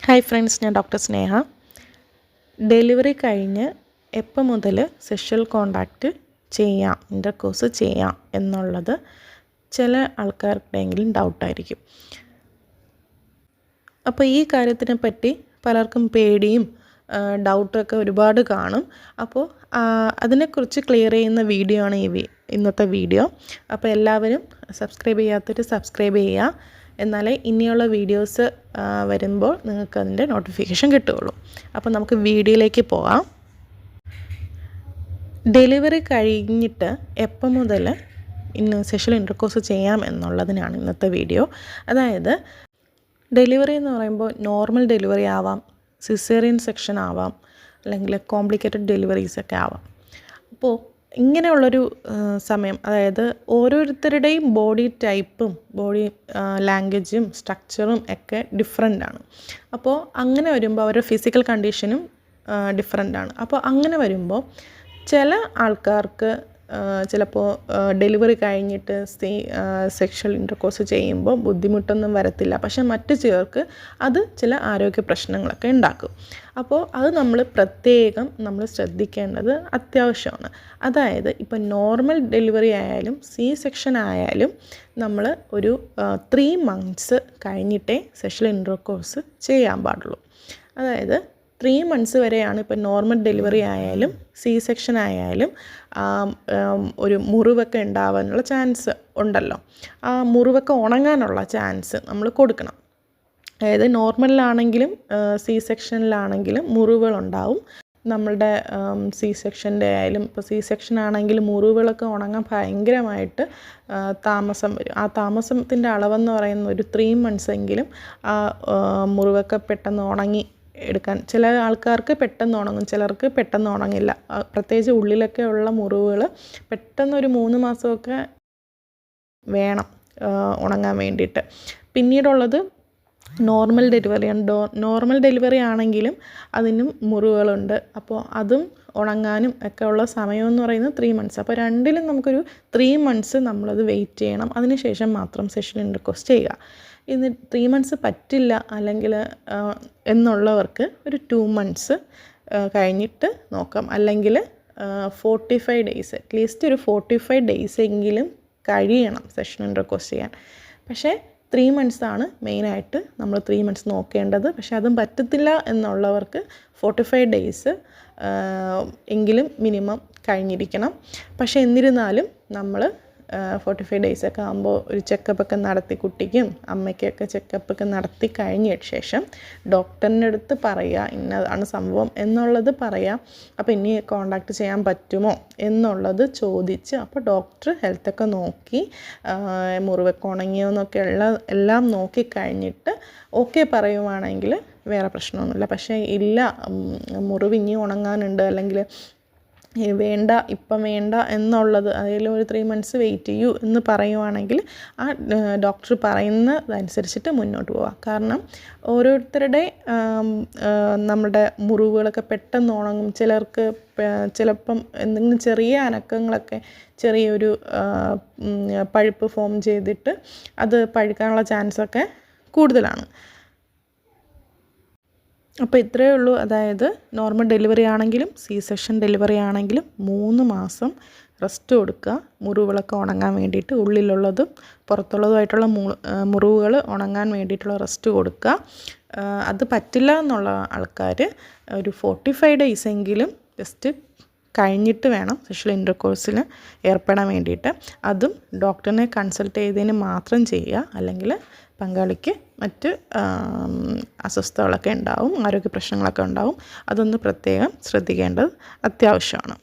Hi friends, ഞാൻ doctor സ്നേഹ. Delivery കഴിഞ്ഞ് എപ്പോൾ മുതൽ സെക്ഷൽ കോണ്ടാക്റ്റ് ചെയ്യാം, ഇൻ്റർകോഴ്സ് ചെയ്യാം എന്നുള്ളത് ചില ആൾക്കാരുടെയെങ്കിലും ഡൗട്ടായിരിക്കും. അപ്പോൾ ഈ കാര്യത്തിനെ പറ്റി പലർക്കും പേടിയും ഡൗട്ടൊക്കെ ഒരുപാട് കാണും. അപ്പോൾ അതിനെക്കുറിച്ച് ക്ലിയർ ചെയ്യുന്ന വീഡിയോ ആണ് ഇന്നത്തെ വീഡിയോ. അപ്പോൾ എല്ലാവരും സബ്സ്ക്രൈബ് ചെയ്യാത്തവർ സബ്സ്ക്രൈബ് ചെയ്യുക, എന്നാലേ ഇനിയുള്ള വീഡിയോസ് വരുമ്പോൾ നിങ്ങൾക്ക് അതിൻ്റെ നോട്ടിഫിക്കേഷൻ കിട്ടുകയുള്ളൂ. അപ്പോൾ നമുക്ക് വീഡിയോയിലേക്ക് പോകാം. ഡെലിവറി കഴിഞ്ഞിട്ട് എപ്പോൾ മുതൽ സെക്ഷൽ ഇൻ്റർകോഴ്സ് ചെയ്യാം എന്നുള്ളതിനാണ് ഇന്നത്തെ വീഡിയോ. അതായത് ഡെലിവറി എന്ന് പറയുമ്പോൾ നോർമൽ ഡെലിവറി ആവാം, സിസേറിയൻ സെക്ഷൻ ആവാം, അല്ലെങ്കിൽ കോംപ്ലിക്കേറ്റഡ് ഡെലിവറീസൊക്കെ ആവാം. അപ്പോൾ ഇങ്ങനെയുള്ളൊരു സമയം, അതായത് ഓരോരുത്തരുടെയും ബോഡി ടൈപ്പും ബോഡി ലാംഗ്വേജും സ്ട്രക്ചറും ഒക്കെ ഡിഫറെൻ്റാണ്. അപ്പോൾ അങ്ങനെ വരുമ്പോൾ അവരുടെ ഫിസിക്കൽ കണ്ടീഷനും ഡിഫറെൻ്റാണ്. അപ്പോൾ അങ്ങനെ വരുമ്പോൾ ചില ആൾക്കാർക്ക് ചിലപ്പോൾ ഡെലിവറി കഴിഞ്ഞിട്ട് സെക്ഷൽ ഇൻ്റർകോഴ്സ് ചെയ്യുമ്പോൾ ബുദ്ധിമുട്ടൊന്നും വരത്തില്ല. പക്ഷെ മറ്റു ചിലർക്ക് അത് ചില ആരോഗ്യ പ്രശ്നങ്ങളൊക്കെ ഉണ്ടാക്കും. അപ്പോൾ അത് നമ്മൾ പ്രത്യേകം ശ്രദ്ധിക്കേണ്ടത് അത്യാവശ്യമാണ്. അതായത് ഇപ്പോൾ നോർമൽ ഡെലിവറി ആയാലും സെക്ഷൻ ആയാലും നമ്മൾ ഒരു 3 months കഴിഞ്ഞിട്ടേ സെക്ഷൽ ഇൻ്റർകോഴ്സ് ചെയ്യാൻ പാടുള്ളൂ. അതായത് 3 months വരെയാണ് ഇപ്പോൾ നോർമൽ ഡെലിവറി ആയാലും സെക്ഷൻ ആയാലും ഒരു മുറിവൊക്കെ ഉണ്ടാവാനുള്ള ചാൻസ് ഉണ്ടല്ലോ. ആ മുറിവൊക്കെ ഉണങ്ങാനുള്ള ചാൻസ് നമ്മൾ കൊടുക്കണം. അതായത് നോർമലിലാണെങ്കിലും സെക്ഷനിലാണെങ്കിലും മുറിവുകളുണ്ടാവും. നമ്മളുടെ സെക്ഷൻ്റെ ആയാലും ഇപ്പോൾ സെക്ഷൻ ആണെങ്കിലും മുറിവുകളൊക്കെ ഉണങ്ങാൻ ഭയങ്കരമായിട്ട് താമസം വരും. ആ താമസത്തിൻ്റെ അളവെന്ന് പറയുന്ന ഒരു 3 months എങ്കിലും ആ മുറിവൊക്കെ പെട്ടെന്ന് ഉണങ്ങി എടുക്കാൻ ചില ആൾക്കാർക്ക് പെട്ടെന്ന് ഉണങ്ങും, ചിലർക്ക് പെട്ടെന്ന് ഉണങ്ങില്ല. പ്രത്യേകിച്ച് ഉള്ളിലൊക്കെ ഉള്ള മുറിവുകൾ പെട്ടെന്നൊരു 3 മാസമൊക്കെ വേണം ഉണങ്ങാൻ വേണ്ടിയിട്ട്. പിന്നീടുള്ളത് നോർമൽ ഡെലിവറിയാണ്. നോർമൽ ഡെലിവറി ആണെങ്കിലും അതിനും മുറിവുകളുണ്ട്. അപ്പോൾ അതും ഉണങ്ങാനും ഒക്കെ ഉള്ള സമയമെന്ന് പറയുന്നത് 3 months. അപ്പോൾ രണ്ടിലും നമുക്കൊരു 3 months നമ്മളത് വെയിറ്റ് ചെയ്യണം. അതിന് ശേഷം മാത്രം സെക്ഷൽ ഇൻ്റർകോഴ്സ് ചെയ്യുക. ഇന്ന് 3 months പറ്റില്ല അല്ലെങ്കിൽ എന്നുള്ളവർക്ക് ഒരു 2 months കഴിഞ്ഞിട്ട് നോക്കാം. അല്ലെങ്കിൽ 45 days, അറ്റ്ലീസ്റ്റ് ഒരു 45 days എങ്കിലും കഴിയണം സെക്ഷൽ ഇൻ്റർകോഴ്സ് ചെയ്യാൻ. പക്ഷേ 3 months ആണ് മെയിനായിട്ട് നമ്മൾ 3 months നോക്കേണ്ടത്. പക്ഷേ അതും പറ്റത്തില്ല എന്നുള്ളവർക്ക് 45 days എങ്കിലും മിനിമം കഴിഞ്ഞിരിക്കണം. പക്ഷേ എന്നിരുന്നാലും നമ്മൾ 45 days ഒക്കെ ആകുമ്പോൾ ഒരു ചെക്കപ്പൊക്കെ നടത്തി, കുട്ടിക്കും അമ്മയ്ക്കൊക്കെ ചെക്കപ്പൊക്കെ നടത്തി കഴിഞ്ഞ ശേഷം ഡോക്ടറിൻ്റെ അടുത്ത് പറയുക ഇന്നതാണ് സംഭവം എന്നുള്ളത് പറയുക. അപ്പോൾ ഇനി കോണ്ടാക്ട് ചെയ്യാൻ പറ്റുമോ എന്നുള്ളത് ചോദിച്ച്, അപ്പോൾ ഡോക്ടർ ഹെൽത്തൊക്കെ നോക്കി മുറിവൊക്കെ ഉണങ്ങിയോ എന്നൊക്കെ എല്ലാം നോക്കി കഴിഞ്ഞിട്ട് ഓക്കെ പറയുവാണെങ്കിൽ വേറെ പ്രശ്നമൊന്നുമില്ല. പക്ഷേ ഇല്ല, മുറിവ് ഇനി ഉണങ്ങാനുണ്ട് അല്ലെങ്കിൽ വേണ്ട ഇപ്പം വേണ്ട എന്നുള്ളത്, അതിൽ ഒരു 3 months വെയിറ്റ് ചെയ്യൂ എന്ന് പറയുവാണെങ്കിൽ ആ ഡോക്ടർ പറയുന്നതനുസരിച്ചിട്ട് മുന്നോട്ട് പോവാം. കാരണം ഓരോരുത്തരുടെ നമ്മുടെ മുറിവുകളൊക്കെ പെട്ടെന്ന് ഉണങ്ങും. ചിലർക്ക് ചിലപ്പം എന്തെങ്കിലും ചെറിയ അനക്കങ്ങളൊക്കെ ചെറിയൊരു പഴുപ്പ് ഫോം ചെയ്തിട്ട് അത് പഴുക്കാനുള്ള ചാൻസൊക്കെ കൂടുതലാണ്. അപ്പോൾ ഇത്രയേ ഉള്ളൂ. അതായത് നോർമൽ ഡെലിവറി ആണെങ്കിലും സെക്ഷൻ ഡെലിവറി ആണെങ്കിലും 3 മാസം റെസ്റ്റ് കൊടുക്കുക, മുറിവുകളൊക്കെ ഉണങ്ങാൻ വേണ്ടിയിട്ട്. ഉള്ളിലുള്ളതും പുറത്തുള്ളതുമായിട്ടുള്ള മുറിവുകൾ ഉണങ്ങാൻ വേണ്ടിയിട്ടുള്ള റെസ്റ്റ് കൊടുക്കുക. അത് പറ്റില്ല എന്നുള്ള ആൾക്കാർ ഒരു 45 days എങ്കിലും ജസ്റ്റ് കഴിഞ്ഞിട്ട് വേണം സെക്ഷൽ ഇൻ്റർകോഴ്സിന് ഏർപ്പെടാൻ വേണ്ടിയിട്ട്. അതും ഡോക്ടറിനെ കൺസൾട്ട് ചെയ്തതിന് മാത്രം ചെയ്യുക. അല്ലെങ്കിൽ പങ്കാളിക്ക് മറ്റ് അസ്വസ്ഥതകളൊക്കെ ഉണ്ടാവും, ആരോഗ്യ പ്രശ്നങ്ങളൊക്കെ ഉണ്ടാവും. അതൊന്ന് പ്രത്യേകം ശ്രദ്ധിക്കേണ്ടത് അത്യാവശ്യമാണ്.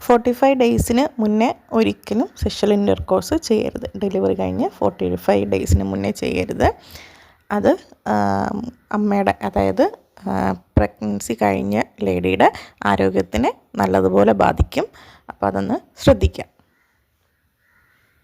45 daysന് മുന്നേ ഒരിക്കലും സെക്ഷൽ ഇൻ്റർകോഴ്സ് ചെയ്യരുത്. ഡെലിവറി കഴിഞ്ഞ് 45 daysന് മുന്നേ ചെയ്യരുത്. അത് അമ്മയുടെ, അതായത് പ്രഗ്നൻസി കഴിഞ്ഞ ലേഡിയുടെ ആരോഗ്യത്തിനെ നല്ലതുപോലെ ബാധിക്കും. അപ്പോൾ അതൊന്ന് ശ്രദ്ധിക്കാം.